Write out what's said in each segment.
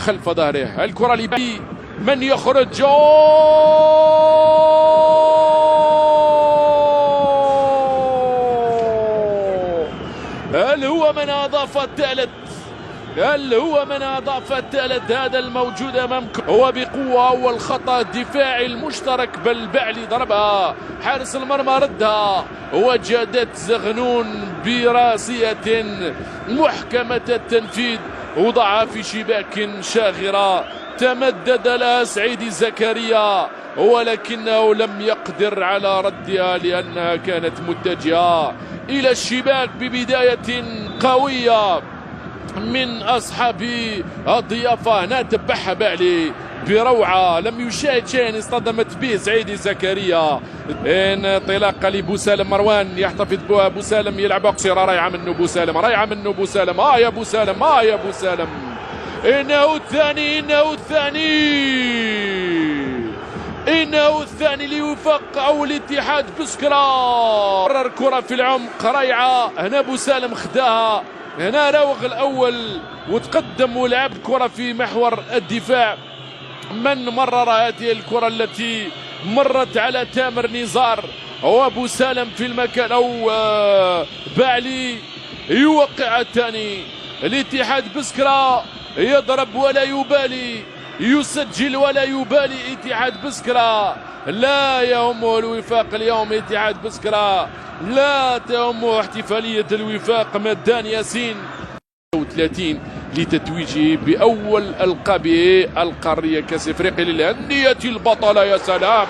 خلف ظهره. الكرة لبي، من يخرج؟ جول! هل هو من أضاف الثالث؟ هل هو من أضاف الثالث؟ هذا الموجود أمامكم هو بقوة. أول خطأ دفاعي المشترك، بل بعلي ضربها، حارس المرمى ردها، وجدت زغنون براسية محكمة التنفيذ، وضعها في شباك شاغرة، تمدد لها سعيد زكريا ولكنه لم يقدر على ردها لأنها كانت متجهة إلى الشباك ببداية قوية من أصحاب الضيافة. هنا تبعها بعلي بروعة، لم يشاهد شيئا اصطدمت به سعيد زكريا. انطلاقة لبوسالم، مروان يحتفظ بها، بوسالم يلعب قصيرة، رايعة منه بوسالم، رايعة منه بوسالم. يا بوسالم، يا بوسالم، إنه الثاني، إنه الثاني، إنه الثاني لوفاق أو الاتحاد بسكرة. قرر كرة في العمق رايعة، هنا بوسالم خداها، هنا راوغ الأول وتقدم ولعب كرة في محور الدفاع. من مرر هذه الكرة التي مرت على تامر نزار وبوسالم في المكان، أو بعلي يوقع الثاني. الاتحاد بسكرة يضرب ولا يبالي، يسجل ولا يبالي. اتحاد بسكرة لا يهمه الوفاق اليوم، اتحاد بسكرة لا تهمه احتفالية الوفاق. مدان ياسين 30 لتتويجه بأول ألقابه القارية كأس إفريقيا للأندية البطلة. يا سلام،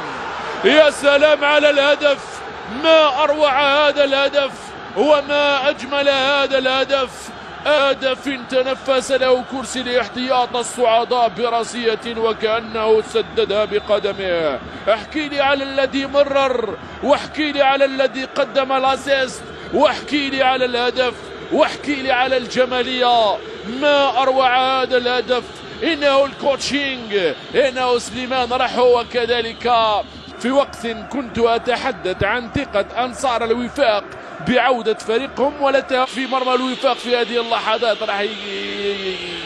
يا سلام على الهدف، ما أروع هذا الهدف وما أجمل هذا الهدف. هدف تنفس له كرسي الاحتياط الصعداء براسية وكأنه سددها بقدمه. احكي لي على الذي مرر، واحكي لي على الذي قدم الاسيست، واحكي لي على الهدف، واحكي لي على الجمالية. ما أروع هذا الهدف. إنه الكوتشينج، إنه سليمان رحو. وكذلك في وقت كنت أتحدث عن ثقة أنصار الوفاق بعودة فريقهم، ولا في مرمى الوفاق في هذه اللحظات راح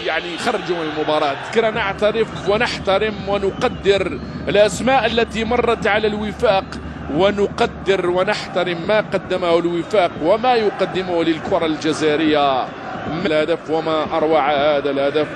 يعني يخرجوا من المباراة. كنا نعترف ونحترم ونقدر الأسماء التي مرت على الوفاق، ونقدر ونحترم ما قدمه الوفاق وما يقدمه للكرة الجزائرية. الهدف وما أروع هذا الهدف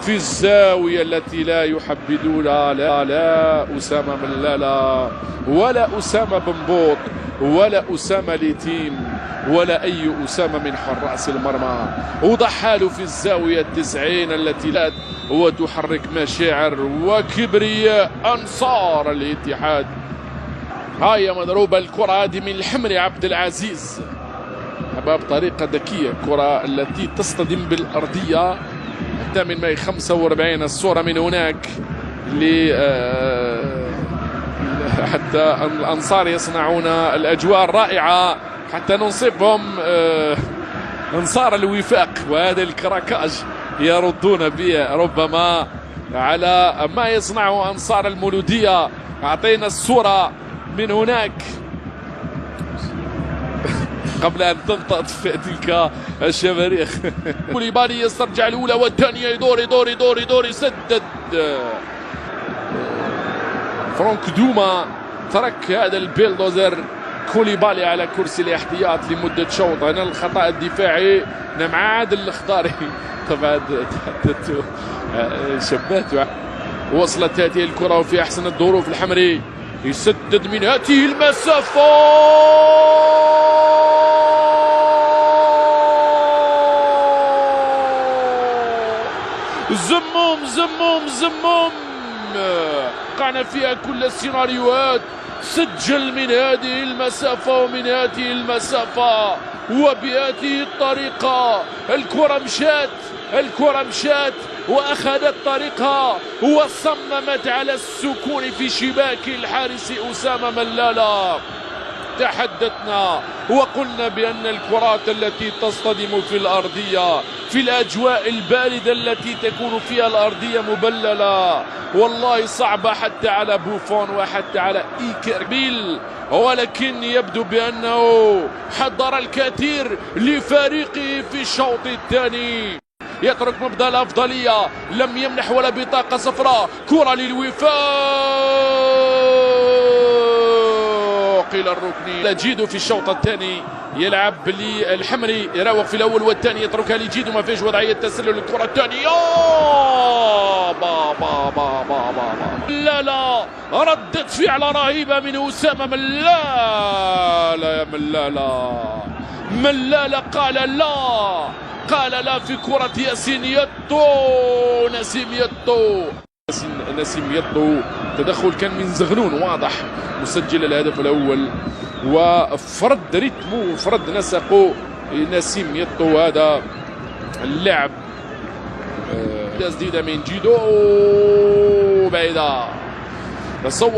في الزاوية التي لا يحبذونها، لا أسامة ملالا ولا أسامة بنبوط ولا أسامة ليتيم ولا أي أسامة من حراس المرمى. وضعها له في الزاوية 90 التي لا وتحرك مشاعر وكبرياء أنصار الاتحاد. هاي مضروبة الكرة هذه من الحمري عبد العزيز بطريقة ذكية، الكرة التي تصطدم بالأرضية حتى من ماي 45. الصورة من هناك حتى الأنصار يصنعون الأجواء الرائعة حتى ننصفهم أنصار الوفاق، وهذا الكراكاج يردون به ربما على ما يصنعه أنصار المولودية. أعطينا الصورة من هناك قبل أن تنطفئ تلك الشماريخ. كوليبالي يسترجع الأولى والثانية، يدور يسدد. فرانك دوما ترك هذا البيلدوزر كوليبالي على كرسي الاحتياط لمدة شوط. هنا الخطأ الدفاعي مع عادل الخضاري. طبعا شبات وصلت هذه الكرة وفي أحسن الظروف. الحمري يسدد من هذه المسافة، زموم وقعنا فيها كل السيناريوهات. سجل من هذه المسافة ومن هذه المسافة وبهذه الطريقة. الكرة مشات وأخذت طريقها وصممت على السكون في شباك الحارس أسامة ملالا. تحدثنا وقلنا بأن الكرات التي تصطدم في الأرضية في الأجواء الباردة التي تكون فيها الأرضية مبللة والله صعبة حتى على بوفون وحتى على إيكربيل، ولكن يبدو بأنه حضر الكثير لفريقه في الشوط الثاني. يترك مبدأ الأفضلية، لم يمنح ولا بطاقة صفراء. كرة للوفاق إلى الركن. جيدو في الشوط الثاني يلعب للحمري، يراوغ في الأول والثاني، يتركها لجيدو، ما فيش وضعية تسلل. الكرة الثانية ملالا، ردة فعل رهيبة من أسامة ملالا. يا ملالا قال لا في كرة ياسين يطو. نسيم يطو تدخل كان من زغنون واضح، مسجل الهدف الأول وفرد رتمه وفرد نسقه نسيم يطو. هذا اللاعب تسديدة من جيدو بعيدة تصور.